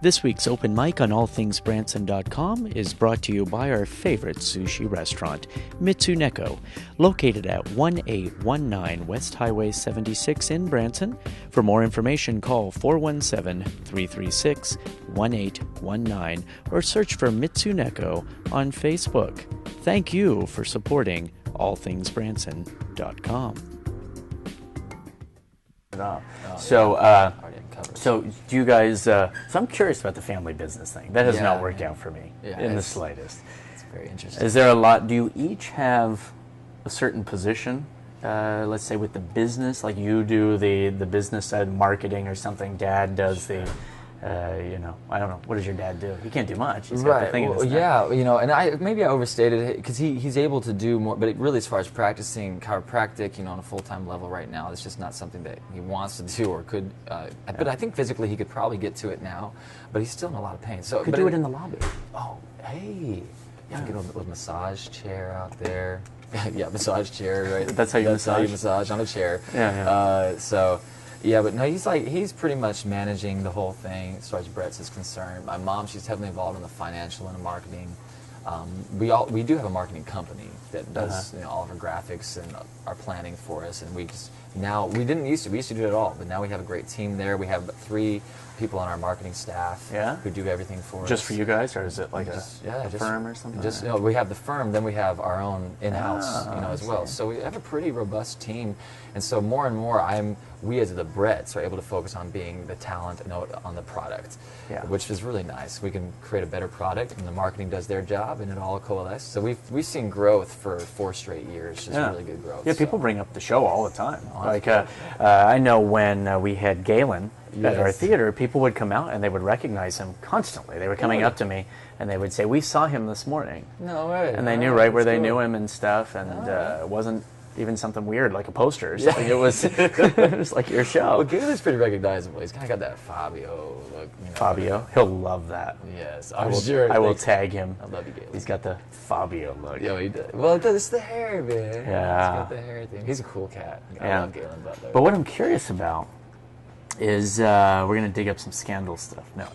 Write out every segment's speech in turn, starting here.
This week's open mic on allthingsbranson.com is brought to you by our favorite sushi restaurant, Mitsuneko, located at 1819 West Highway 76 in Branson. For more information, call 417-336-1819 or search for Mitsuneko on Facebook. Thank you for supporting allthingsbranson.com. So do you guys, so I'm curious about the family business thing. That has not worked out for me in the slightest. It's very interesting. Is there a lot, do you each have a certain position, let's say with the business, like you do the business side, marketing or something, Dad does the, I don't know, what does your dad do? He can't do much. He's got the thing in his neck. And maybe I overstated it because he's able to do more, but really as far as practicing chiropractic, on a full-time level right now, it's just not something that he wants to do or could, but I think physically he could probably get to it now, but he's still in a lot of pain. So Could do it in the lobby. Oh, hey. Yeah, get a little massage chair out there. Yeah, massage chair, right? That's how you massage? How you massage on a chair. But no, he's pretty much managing the whole thing as far as Brett's is concerned. My mom, she's heavily involved in the financial and the marketing. We do have a marketing company that does all of our graphics and our planning for us, and we used to do it all, but now we have a great team there. We have 3 people on our marketing staff who do everything for us. Just for you guys, or is it like a firm or something? We have the firm, then we have our own in-house, as well. So we have a pretty robust team, and so more and more we as the Bretts are able to focus on being the talent and on the product, which is really nice. We can create a better product, and the marketing does their job, and it all coalesces. So we've seen growth for 4 straight years, just really good growth. Yeah, people bring up the show all the time. I know when we had Galen at our theater, people would come out and they would recognize him constantly. They were coming up to me and they would say, "We saw him this morning." No way. And they knew right where they knew him and stuff, and it wasn't even something weird like a poster or something. It was like your show. Well, Galen's pretty recognizable. He's kind of got that Fabio look. Fabio, he'll love that. Yes, I will tag him. I love you, Galen. He's got the Fabio look. Yeah, he does. Well, it's the hair, man. Yeah. He's got the hair thing. He's a cool cat. I love Galen Butler. But what I'm curious about is we're going to dig up some scandal stuff. No.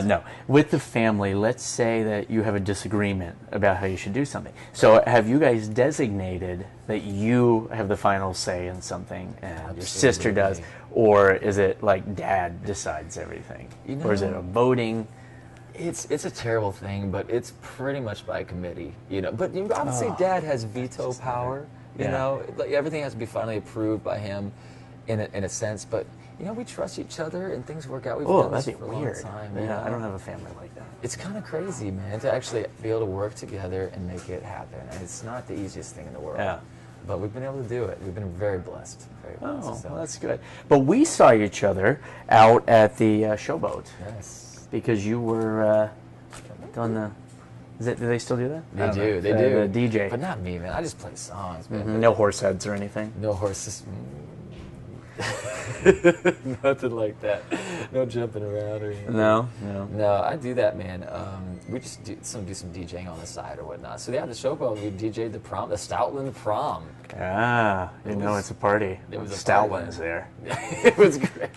No. With the family, let's say that you have a disagreement about how you should do something. So have you guys designated that you have the final say in something and your sister does? Or is it like Dad decides everything? Or is it a voting? It's a terrible thing, but it's pretty much by committee, But I would say Dad has veto power, Like everything has to be finally approved by him in a sense, but we trust each other and things work out. We've done this for a long time. Yeah, I don't have a family like that. It's kind of crazy, man, to actually be able to work together and make it happen. And it's not the easiest thing in the world. Yeah. But we've been able to do it. We've been very blessed. Well, that's good. But we saw each other out at the Showboat. Yes. Because you were doing the... do they still do that? They do. The DJ. But not me, man. I just play songs, man. Mm-hmm. No horse heads or anything? No horses. Nothing like that. No jumping around or anything. No. I do that, man. We just do some DJing on the side or whatnot. So the Showboat, we DJ'd the Stoutland prom. It's a party. It was Stoutland's there. It was great.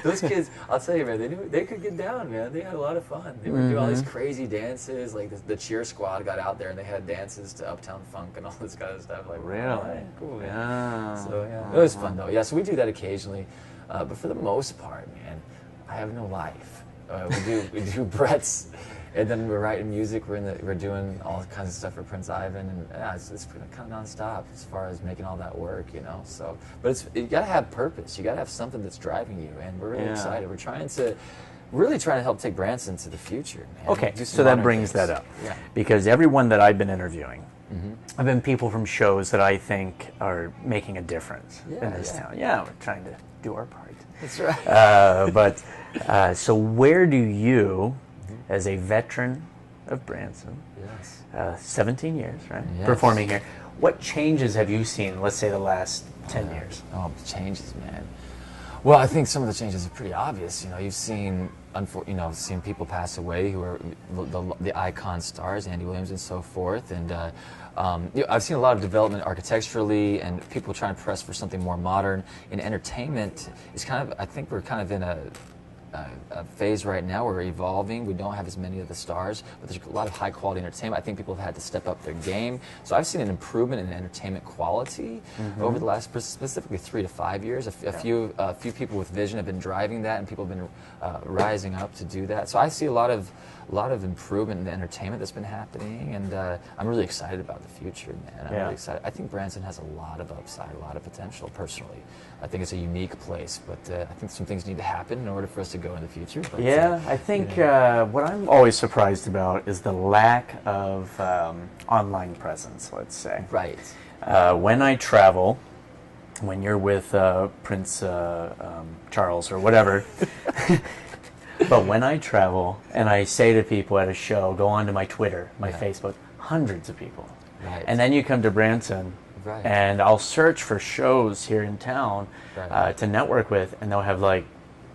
Those kids, I'll tell you, man, they could get down, man. They had a lot of fun. They would do all these crazy dances. Like the cheer squad got out there and they had dances to Uptown Funk and all this kind of stuff. Like, really? Cool, man. Yeah. So it was fun though. Yeah, so we do that occasionally, but for the most part, man, I have no life. We do Brett's, and then we're writing music. We're doing all kinds of stuff for Prince Ivan, and it's kind of nonstop as far as making all that work, So, but you gotta have purpose. You gotta have something that's driving you, and we're really excited. We're trying to help take Branson to the future, man. Okay, so that brings that up, because everyone that I've been interviewing. I've been people from shows that I think are making a difference in this town. Yeah, we're trying to do our part. That's right. So where do you, as a veteran of Branson, 17 years, right, performing here, what changes have you seen, let's say, the last 10 years? Oh, changes, man. Well, I think some of the changes are pretty obvious. You've seen, seen people pass away who are the icon stars, Andy Williams and so forth, and I've seen a lot of development architecturally, and people trying to press for something more modern. In entertainment, I think we're kind of in a phase right now. We're evolving. We don't have as many of the stars, but there's a lot of high quality entertainment. I think people have had to step up their game. So I've seen an improvement in entertainment quality over the last specifically 3 to 5 years. A few people with vision have been driving that, and people have been rising up to do that. So I see a lot of improvement in the entertainment that's been happening, and I'm really excited about the future, man. I'm really excited. I think Branson has a lot of upside, a lot of potential. Personally, I think it's a unique place, but I think some things need to happen in order for us to go in the future. But, I think what I'm always surprised about is the lack of online presence, let's say. Right. When I travel, when you're with Prince Charles or whatever, but when I travel and I say to people at a show, go onto my Twitter, my Facebook, hundreds of people. Right. And then you come to Branson, and I'll search for shows here in town to network with, and they'll have like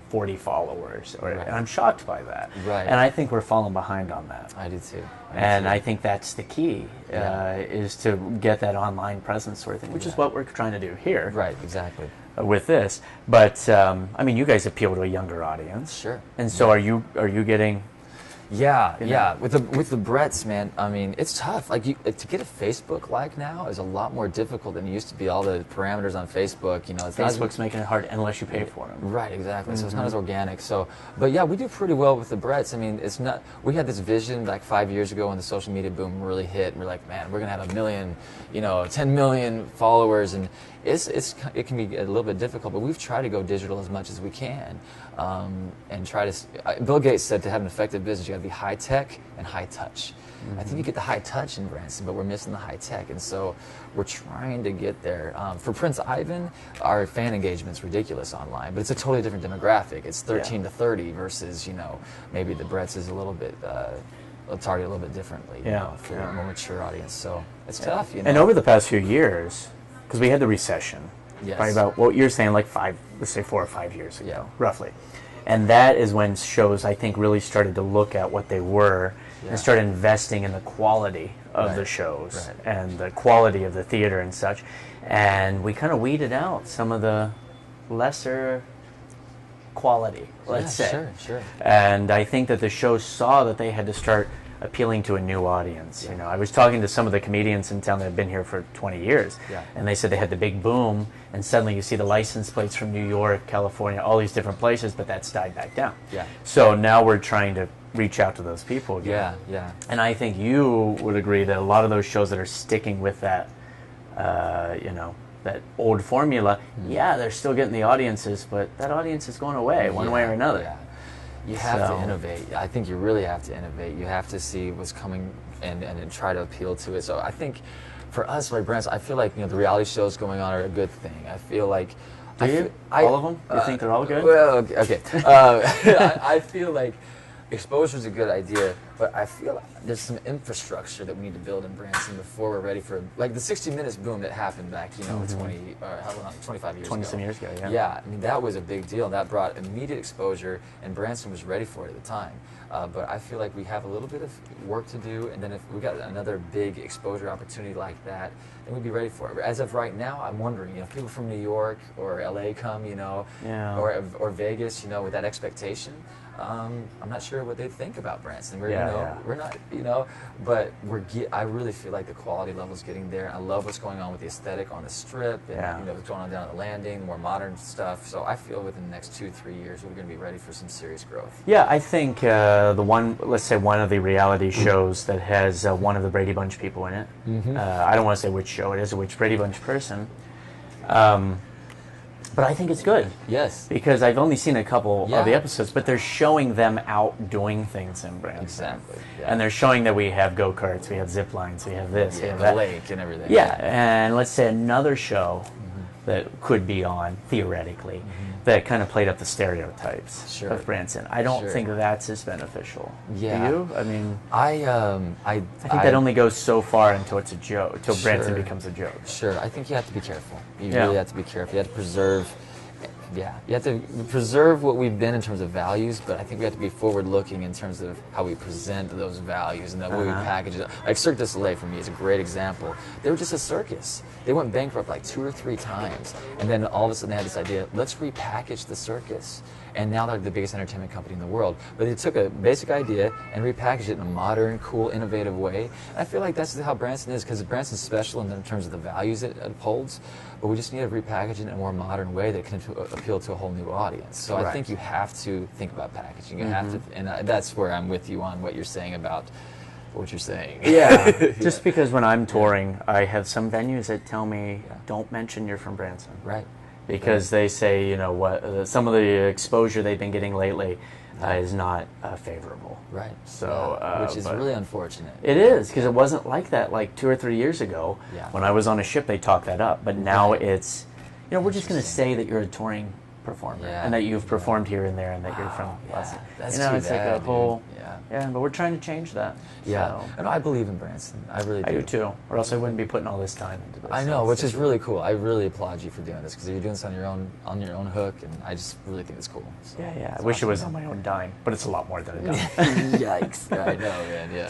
40 followers, and I'm shocked by that. Right. And I think we're falling behind on that. I do too. I think that's the key, is to get that online presence sort of thing, which is what we're trying to do here. Right, exactly. With this, but I mean, you guys appeal to a younger audience. Sure. And so are you getting? Yeah. With the Bretts, man, I mean, it's tough. Like to get a Facebook like now is a lot more difficult than it used to be. All the parameters on Facebook, it's Facebook's making it hard unless you pay for them. Right, exactly. So it's not as organic. So, but yeah, we do pretty well with the Bretts. I mean, it's not. We had this vision like 5 years ago when the social media boom really hit, and we're like, man, we're gonna have 1 million, 10 million followers, and it can be a little bit difficult, but we've tried to go digital as much as we can, and try to. Bill Gates said to have an effective business, you got to be high tech and high touch. I think you get the high touch in Branson, but we're missing the high tech, and so we're trying to get there. For Prince Ivan, our fan engagement's ridiculous online, but it's a totally different demographic. It's 13 to 30 versus maybe the Bretts is a little bit. Target a little bit differently, for a more mature audience. So it's tough, And over the past few years, because we had the recession, probably about what you're saying, like 4 or 5 years ago, roughly. And that is when shows, I think, really started to look at what they were and started investing in the quality of the shows and the quality of the theater and such. And we kind of weeded out some of the lesser quality, let's say. Sure. And I think that the shows saw that they had to start appealing to a new audience. I was talking to some of the comedians in town that have been here for 20 years, and they said they had the big boom, and suddenly you see the license plates from New York, California, all these different places, but that's died back down. So now we're trying to reach out to those people again. And I think you would agree that a lot of those shows that are sticking with that, that old formula, they're still getting the audiences, but that audience is going away one way or another. You have to innovate. I think you really have to innovate. You have to see what's coming and try to appeal to it. So I think for us, like Branson, I feel like the reality shows going on are a good thing. I feel like all of them? You think they're all good? Well, okay. I feel like exposure is a good idea, but I feel like there's some infrastructure that we need to build in Branson before we're ready for like the 60 Minutes boom that happened back 25 years 20-some ago. years ago. I mean, that was a big deal. That brought immediate exposure, and Branson was ready for it at the time. But I feel like we have a little bit of work to do, and then if we got another big exposure opportunity like that, then we'd be ready for it. But as of right now, I'm wondering, if people from New York or LA come, or Vegas, with that expectation, I'm not sure what they think about Branson. We're not, but I really feel like the quality level is getting there. I love what's going on with the aesthetic on the Strip, and what's going on down at the Landing, more modern stuff. So I feel within the next 2-3 years, we're going to be ready for some serious growth. Yeah, I think let's say one of the reality shows that has one of the Brady Bunch people in it. I don't want to say which show it is or which Brady Bunch person. But I think it's good. Yes. Because I've only seen a couple of the episodes, but they're showing them out doing things in Branson. Exactly. And they're showing that we have go-karts, we have zip lines, we have this, we have that. The lake and everything. Yeah, and let's say another show that could be on, theoretically, that kind of played up the stereotypes of Branson. I don't think that's as beneficial. Yeah. Do you? I mean, I think that only goes so far until it's a joke, until Branson becomes a joke. Sure. I think you have to be careful. You really have to be careful. You have to preserve. Yeah, you have to preserve what we've been in terms of values, but I think we have to be forward-looking in terms of how we present those values and the way we package it. Like Cirque du Soleil, for me, is a great example. They were just a circus. They went bankrupt like 2 or 3 times, and then all of a sudden they had this idea, let's repackage the circus and now they're the biggest entertainment company in the world. But they took a basic idea and repackaged it in a modern, cool, innovative way. And I feel like that's how Branson is, because Branson's special in terms of the values it upholds, but we just need to repackage it in a more modern way that can appeal to a whole new audience. So I think you have to think about packaging. You have to, and that's where I'm with you on what you're saying about what you're saying. Yeah, just because when I'm touring, I have some venues that tell me, don't mention you're from Branson. Right. Because they say, you know, what some of the exposure they've been getting lately is not favorable. Right. So, which is really unfortunate. It is, because it wasn't like that like 2 or 3 years ago. When I was on a ship, they talked that up. But now it's, you know, we're just going to say that you're a touring performer and that you've performed here and there and that you're from Branson. That's you know, too it's bad, like a whole, dude. but we're trying to change that. Yeah, So. and I believe in Branson. I really do. I do too, or else I wouldn't be putting all this time into this. I know, which is really cool. I really applaud you for doing this, because you're doing this on your own hook, and I just really think it's cool. So, I wish it was on my own dime, but it's a lot more than a dime. Yikes! I know, man. Yeah.